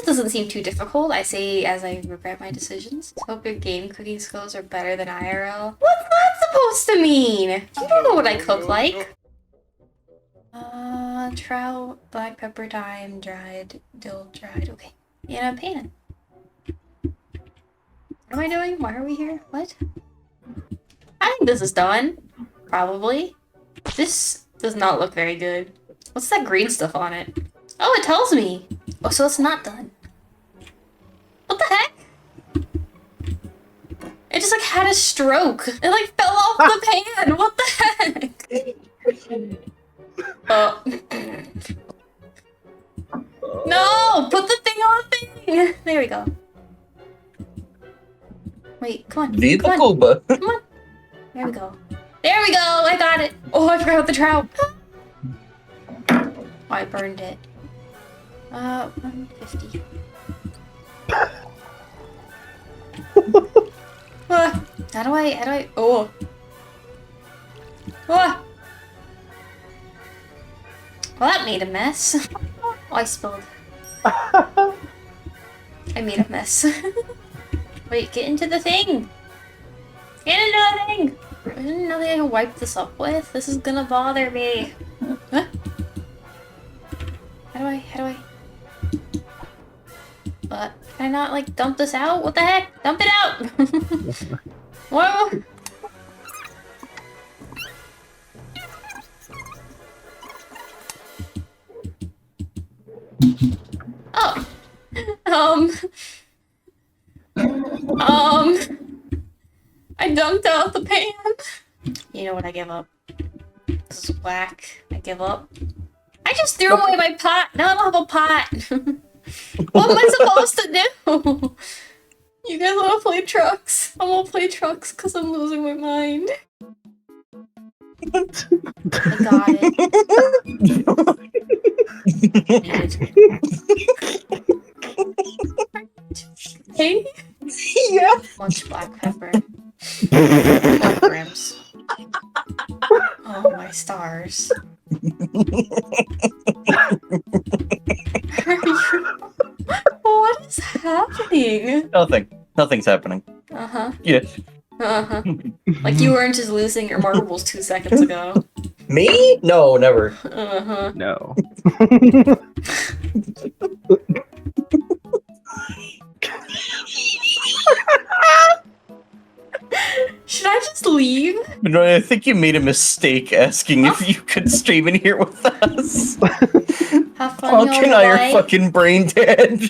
this doesn't seem too difficult. I say as I regret my decisions. Hope your game cooking skills are better than IRL. What's that supposed to mean? You don't know what I cook like. Trout, black pepper, thyme, dried, dill, dried. Okay. In a pan. What am I doing? Why are we here? What? I think this is done. Probably. This does not look very good. What's that green stuff on it? Oh, it tells me. Oh, so it's not done. What the heck? It just like had a stroke. It like fell off the pan. What the heck? Oh. No! Put the thing on the thing! There we go. Wait, come on. Viva Come on. Cuba. Come on. There we go. There we go! I got it! Oh, I forgot the trout. Oh, I burned it. 150. How do I, oh. Oh. Well, that made a mess. Oh, I spilled. I made a mess. Wait, get into the thing! Get into the thing! I didn't know they could wipe this up with. This is gonna bother me. Huh? How do I? Can I not, like, dump this out? What the heck? Dump it out! Whoa! Oh! I dumped out the pan! You know what, I give up. This is whack. I give up. I just threw away my pot! Now I don't have a pot! What am I supposed to do? You guys wanna play trucks? I wanna play trucks because I'm losing my mind. I got it. Hey? Yeah. Much black pepper. Oh, crimps. Oh, my stars. What is happening? Nothing's happening. Uh-huh. Yes. Uh-huh. Like you weren't just losing your marbles 2 seconds ago. Me? No, never. Uh-huh. No. Should I just leave? No, I think you made a mistake asking if you could stream in here with us. Have fun, Falk and I are fucking brain dead.